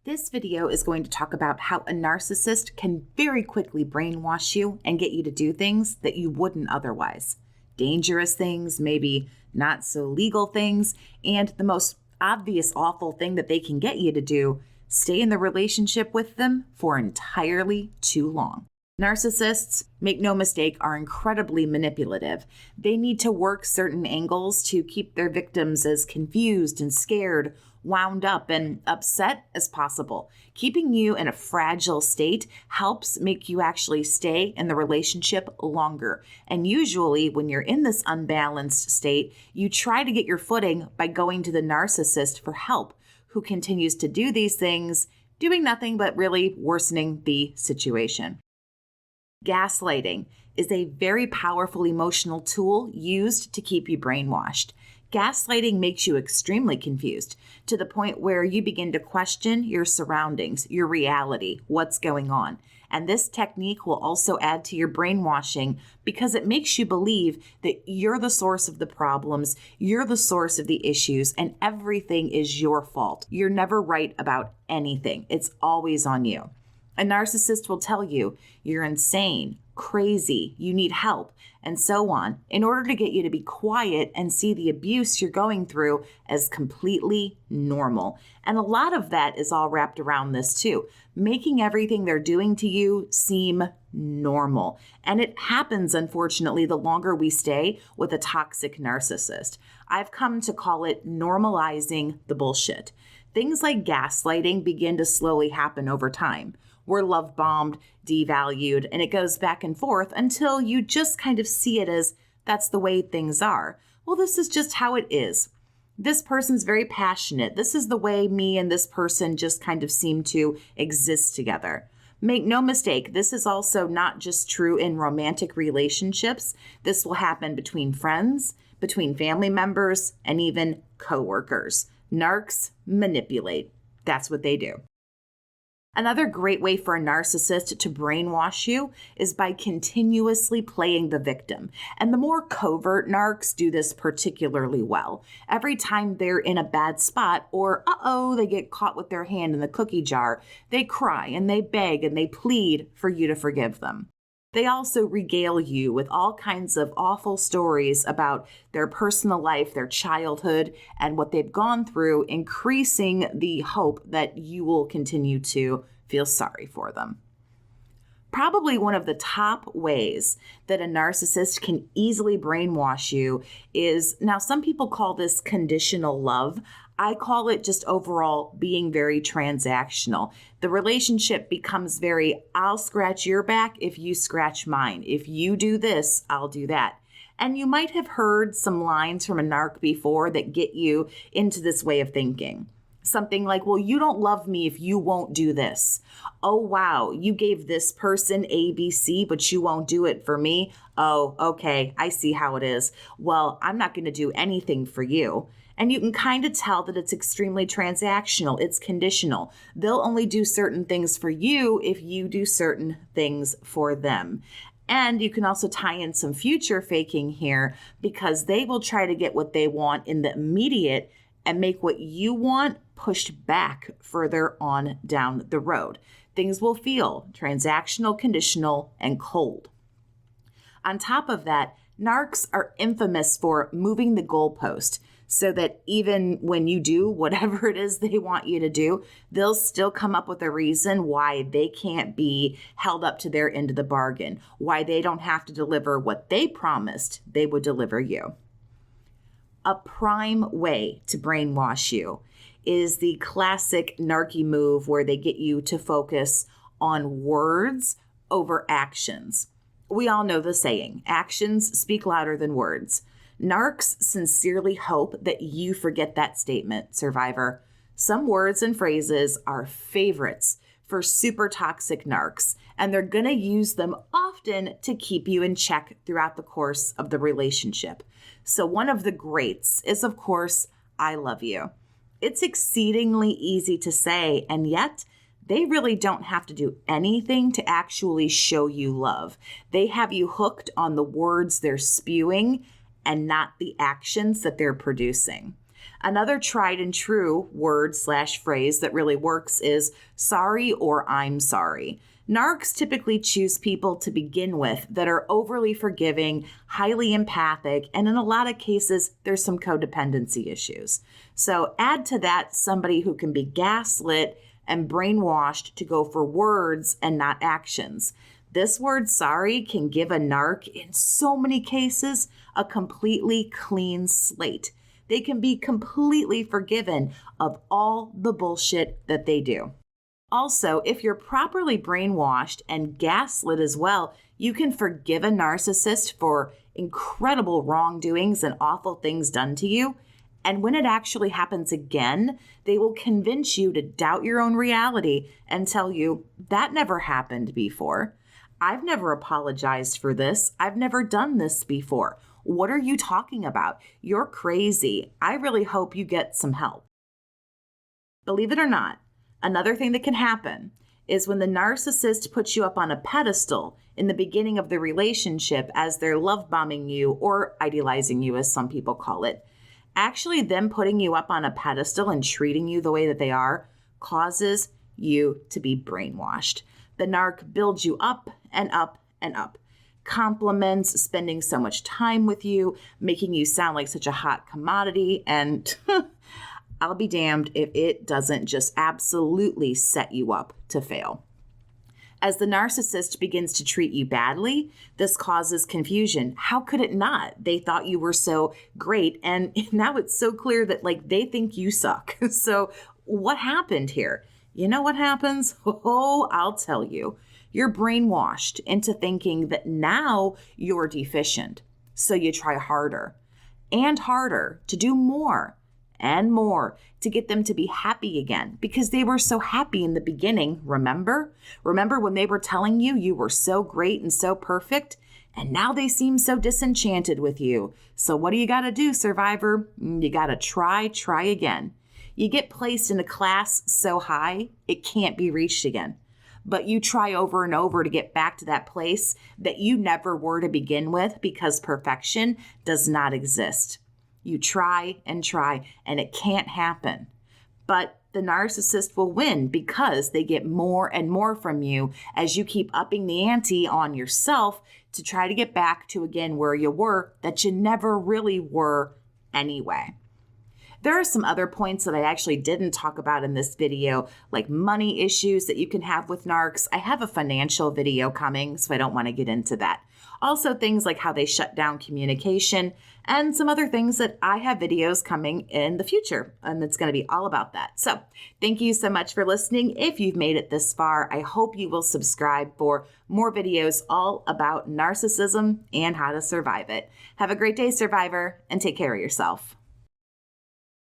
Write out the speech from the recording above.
This video is going to talk about how a narcissist can very quickly brainwash you and get you to do things that you wouldn't otherwise. Dangerous things, maybe not so legal things, and the most obvious awful thing that they can get you to do, stay in the relationship with them for entirely too long. Narcissists, make no mistake, are incredibly manipulative. They need to work certain angles to keep their victims as confused and scared, wound up, and upset as possible. Keeping you in a fragile state helps make you actually stay in the relationship longer. And usually when you're in this unbalanced state, you try to get your footing by going to the narcissist for help, who continues to do these things, doing nothing but really worsening the situation. Gaslighting is a very powerful emotional tool used to keep you brainwashed. Gaslighting makes you extremely confused to the point where you begin to question your surroundings, your reality, what's going on. And this technique will also add to your brainwashing because it makes you believe that you're the source of the problems, you're the source of the issues, and everything is your fault. You're never right about anything. It's always on you. A narcissist will tell you you're insane, crazy, you need help, and so on, in order to get you to be quiet and see the abuse you're going through as completely normal. And a lot of that is all wrapped around this too, making everything they're doing to you seem normal. And it happens, unfortunately, the longer we stay with a toxic narcissist. I've come to call it normalizing the bullshit. Things like gaslighting begin to slowly happen over time. We're love bombed, devalued, and it goes back and forth until you just kind of see it as that's the way things are. Well, this is just how it is. This person's very passionate. This is the way me and this person just kind of seem to exist together. Make no mistake, this is also not just true in romantic relationships. This will happen between friends, between family members, and even coworkers. Narcs manipulate. That's what they do. Another great way for a narcissist to brainwash you is by continuously playing the victim. And the more covert narcs do this particularly well. Every time they're in a bad spot or, they get caught with their hand in the cookie jar, they cry and they beg and they plead for you to forgive them. They also regale you with all kinds of awful stories about their personal life, their childhood, and what they've gone through, increasing the hope that you will continue to feel sorry for them. Probably one of the top ways that a narcissist can easily brainwash you is, now some people call this conditional love. I call it just overall being very transactional. The relationship becomes very, I'll scratch your back if you scratch mine. If you do this, I'll do that. And you might have heard some lines from a narc before that get you into this way of thinking. Something like, well, you don't love me if you won't do this. Oh, wow, you gave this person ABC, but you won't do it for me. Oh, okay, I see how it is. Well, I'm not going to do anything for you. And you can kind of tell that it's extremely transactional. It's conditional. They'll only do certain things for you if you do certain things for them. And you can also tie in some future faking here because they will try to get what they want in the immediate and make what you want pushed back further on down the road. Things will feel transactional, conditional, and cold. On top of that, narcs are infamous for moving the goalpost so that even when you do whatever it is they want you to do, they'll still come up with a reason why they can't be held up to their end of the bargain, why they don't have to deliver what they promised they would deliver you. A prime way to brainwash you is the classic narky move where they get you to focus on words over actions. We all know the saying, actions speak louder than words. Narcs sincerely hope that you forget that statement, survivor. Some words and phrases are favorites for super toxic narcs, and they're going to use them often to keep you in check throughout the course of the relationship. So one of the greats is, of course, I love you. It's exceedingly easy to say, and yet they really don't have to do anything to actually show you love. They have you hooked on the words they're spewing and not the actions that they're producing. Another tried and true word/phrase that really works is sorry or I'm sorry. Narcs typically choose people to begin with that are overly forgiving, highly empathic, and in a lot of cases, there's some codependency issues. So add to that somebody who can be gaslit and brainwashed to go for words and not actions. This word sorry can give a narc, in so many cases, a completely clean slate. They can be completely forgiven of all the bullshit that they do. Also, if you're properly brainwashed and gaslit as well, you can forgive a narcissist for incredible wrongdoings and awful things done to you. And when it actually happens again, they will convince you to doubt your own reality and tell you, that never happened before. I've never apologized for this. I've never done this before. What are you talking about? You're crazy. I really hope you get some help. Believe it or not, another thing that can happen is when the narcissist puts you up on a pedestal in the beginning of the relationship as they're love bombing you or idealizing you, as some people call it. Actually, them putting you up on a pedestal and treating you the way that they are causes you to be brainwashed. The narc builds you up and up and up. Compliments, spending so much time with you, making you sound like such a hot commodity, and I'll be damned if it doesn't just absolutely set you up to fail. As the narcissist begins to treat you badly, this causes confusion. How could it not? They thought you were so great, and now it's so clear that they think you suck. So what happened here? You know what happens? Oh, I'll tell you. You're brainwashed into thinking that now you're deficient. So you try harder and harder to do more and more to get them to be happy again because they were so happy in the beginning. Remember when they were telling you you were so great and so perfect, and now they seem so disenchanted with you. So what do you got to do, survivor? You got to try again. You get placed in a class so high, it can't be reached again. But you try over and over to get back to that place that you never were to begin with because perfection does not exist. You try, and it can't happen. But the narcissist will win because they get more and more from you as you keep upping the ante on yourself to try to get back to, again, where you were that you never really were anyway. There are some other points that I actually didn't talk about in this video, like money issues that you can have with narcs. I have a financial video coming, so I don't want to get into that. Also, things like how they shut down communication and some other things that I have videos coming in the future, and it's going to be all about that. So thank you so much for listening. If you've made it this far, I hope you will subscribe for more videos all about narcissism and how to survive it. Have a great day, survivor, and take care of yourself.